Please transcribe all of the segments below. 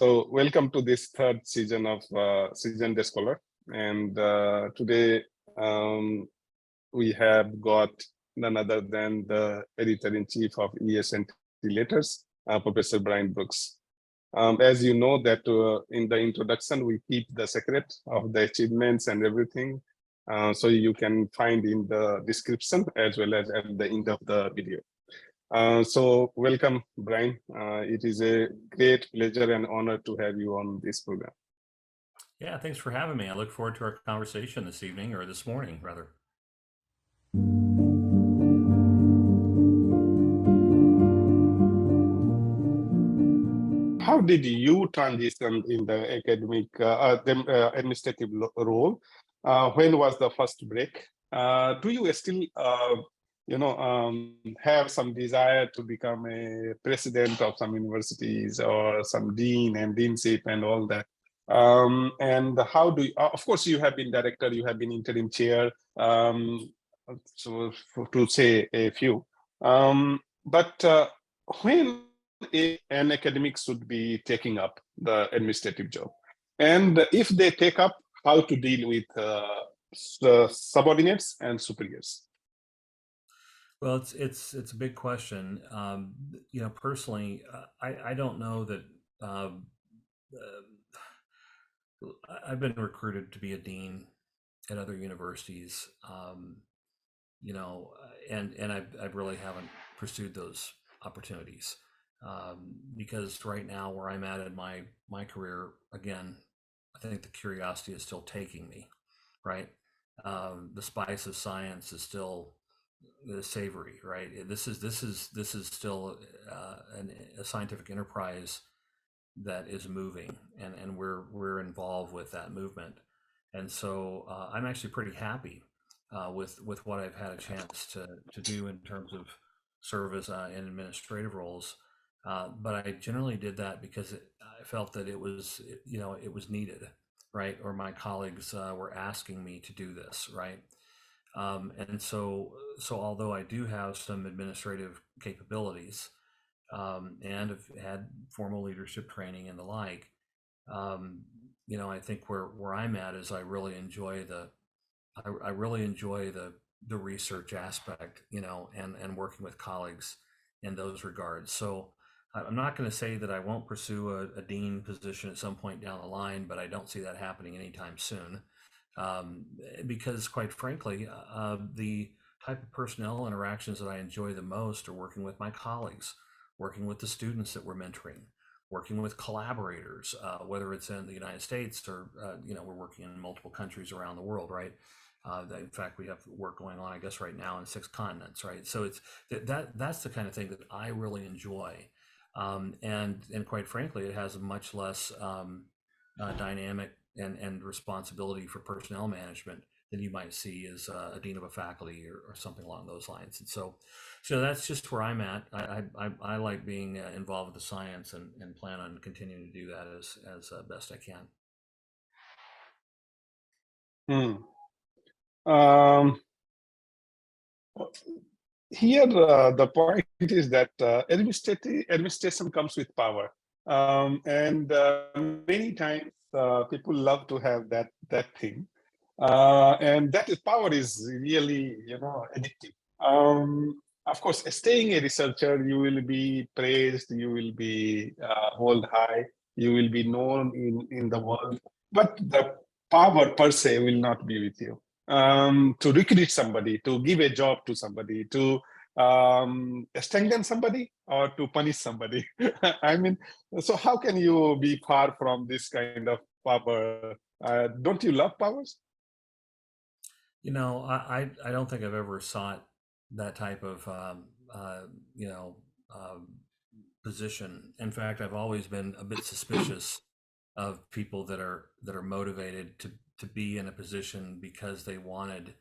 So welcome to this third season of Season Day Scholar. And today we have got none other than the editor-in-chief of ES&T Letters, Professor Bryan Brooks. As you know that in the introduction, we keep the secret of the achievements and everything. So you can find in the description as well as at the end of the video. So welcome, Bryan. It is a great pleasure and honor to have you on this program. Yeah, thanks for having me. I look forward to our conversation this evening, or this morning, rather. How did you transition in the academic, administrative role? When was the first break? Do you still have some desire to become a president of some universities or some dean and deanship and all that? And how do you, of course, you have been director, you have been interim chair, so to say a few. But when an academic should be taking up the administrative job, and if they take up, how to deal with subordinates and superiors? Well, it's a big question. Personally, I don't know that I've been recruited to be a dean at other universities, and I really haven't pursued those opportunities because right now where I'm at in my career, again, I think the curiosity is still taking me, right? The spice of science is still savory, right? This is still a scientific enterprise that is moving, and we're involved with that movement, and so I'm actually pretty happy with what I've had a chance to do in terms of service in administrative roles. But I generally did that because I felt that it was needed, right? Or my colleagues were asking me to do this, right? And so although I do have some administrative capabilities and have had formal leadership training and the like, I think where I'm at is I really enjoy the research aspect, and working with colleagues in those regards. So I'm not going to say that I won't pursue a dean position at some point down the line, but I don't see that happening anytime soon. Because quite frankly, the type of personnel interactions that I enjoy the most are working with my colleagues, working with the students that we're mentoring, working with collaborators, whether it's in the United States or, we're working in multiple countries around the world, right? In fact, we have work going on, I guess, right now in 6 continents, right? So it's that's the kind of thing that I really enjoy. And quite frankly, it has a much less dynamic and responsibility for personnel management than you might see as a dean of a faculty or something along those lines. And so that's just where I'm at. I like being involved with the science and plan on continuing to do that as best I can. Here, the point is that administration comes with power, and many times people love to have that thing, and that is power is really addictive. Of course, staying a researcher, you will be praised, you will be held high, you will be known in the world, but the power per se will not be with you. To recruit somebody, to give a job to somebody, to strengthen somebody, or to punish somebody. I mean, so how can you be far from this kind of power? Don't you love powers? I don't think I've ever sought that type of position. In fact, I've always been a bit suspicious of people that are motivated to be in a position because they wanted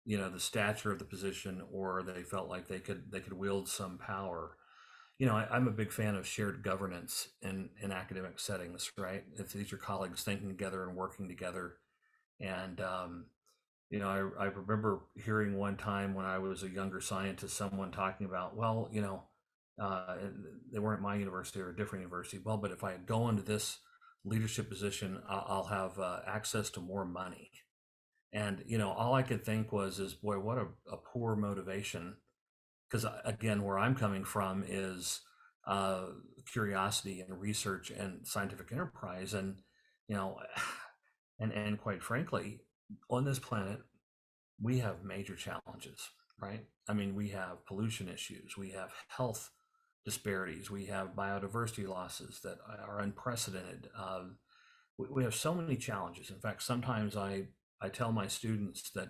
the stature of the position, or they felt like they could wield some power. I'm a big fan of shared governance in academic settings, right? If these are colleagues thinking together and working together. And I remember hearing one time when I was a younger scientist, someone talking about, well, they weren't at my university or a different university. Well, but if I go into this leadership position, I'll have access to more money. And, all I could think is, boy, what a poor motivation. Because again, where I'm coming from is curiosity and research and scientific enterprise. And, you know, and quite frankly, on this planet, we have major challenges, right? I mean, we have pollution issues, we have health disparities, we have biodiversity losses that are unprecedented. We have so many challenges. In fact, sometimes I tell my students that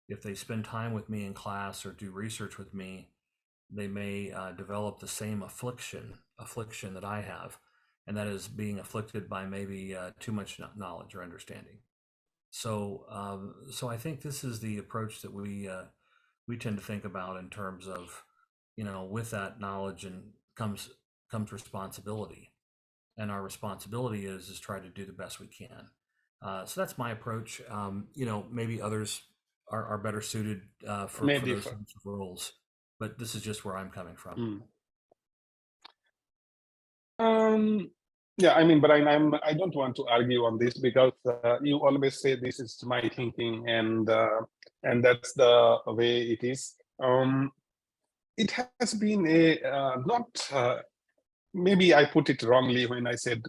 if they spend time with me in class or do research with me, they may develop the same affliction that I have, and that is being afflicted by maybe too much knowledge or understanding. So, so I think this is the approach that we tend to think about in terms of, with that knowledge and comes responsibility, and our responsibility is try to do the best we can. So that's my approach. Maybe others are better suited for those types of roles, but this is just where I'm coming from. Yeah, I mean, Brian, I don't want to argue on this because you always say this is my thinking, and that's the way it is. It has been a not maybe I put it wrongly when I said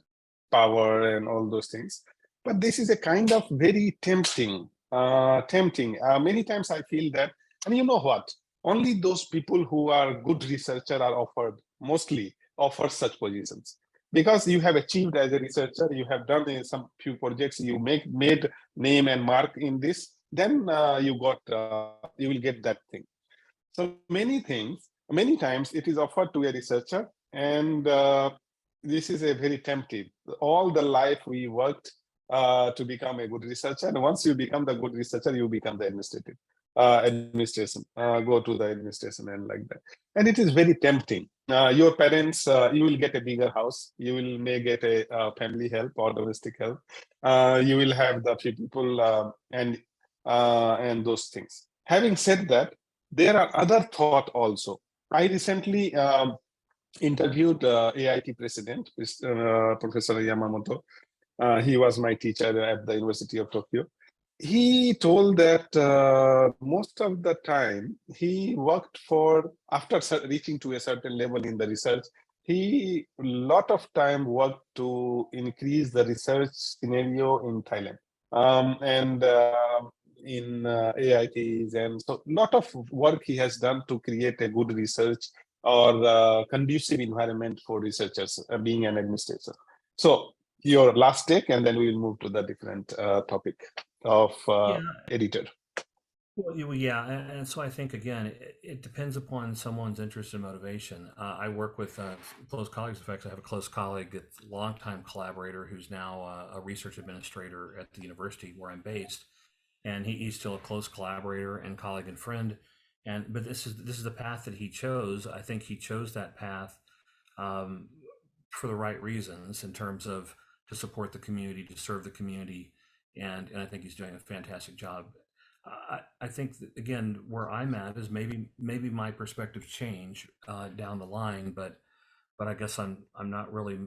power and all those things, but this is a kind of very tempting. Many times I feel that, and you know what? Only those people who are good researcher are mostly offer such positions, because you have achieved as a researcher, you have done some few projects, you made name and mark in this, then you will get that thing. So many times it is offered to a researcher, and this is a very tempting. All the life we worked to become a good researcher, and once you become the good researcher, you become the administration, go to the administration and like that. And it is very tempting. Your parents, you will get a bigger house, you may get a family help or domestic help, you will have the few people and those things. Having said that, there are other thought also. I recently interviewed AIT president, Professor Yamamoto. He was my teacher at the University of Tokyo. He told that most of the time he worked after reaching to a certain level in the research, he lot of time worked to increase the research scenario in Thailand. And in AITs, and so lot of work he has done to create a good research or conducive environment for researchers being an administrator. So your last take, and then we will move to the different topic of editor. Well, yeah, and so I think again, it depends upon someone's interest and motivation. I work with close colleagues. In fact, I have a close colleague, a longtime collaborator, who's now a research administrator at the university where I'm based, and he's still a close collaborator and colleague and friend. But this is the path that he chose. I think he chose that path for the right reasons, in terms of to support the community, to serve the community, and I think he's doing a fantastic job. I think that, again, where I'm at is maybe my perspectives change down the line, but I guess I'm not really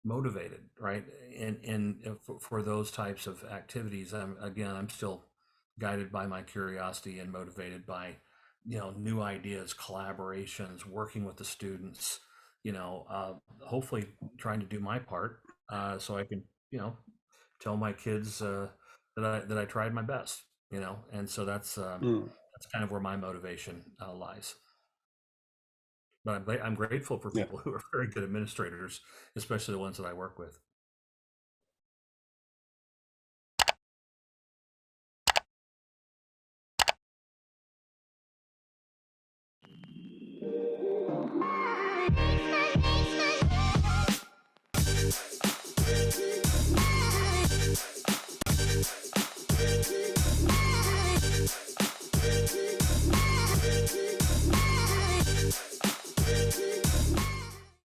motivated, right? And for those types of activities, I'm still guided by my curiosity and motivated by new ideas, collaborations, working with the students. Hopefully trying to do my part so I can tell my kids that I tried my best. And so that's kind of where my motivation lies. But I'm grateful for people who are very good administrators, especially the ones that I work with.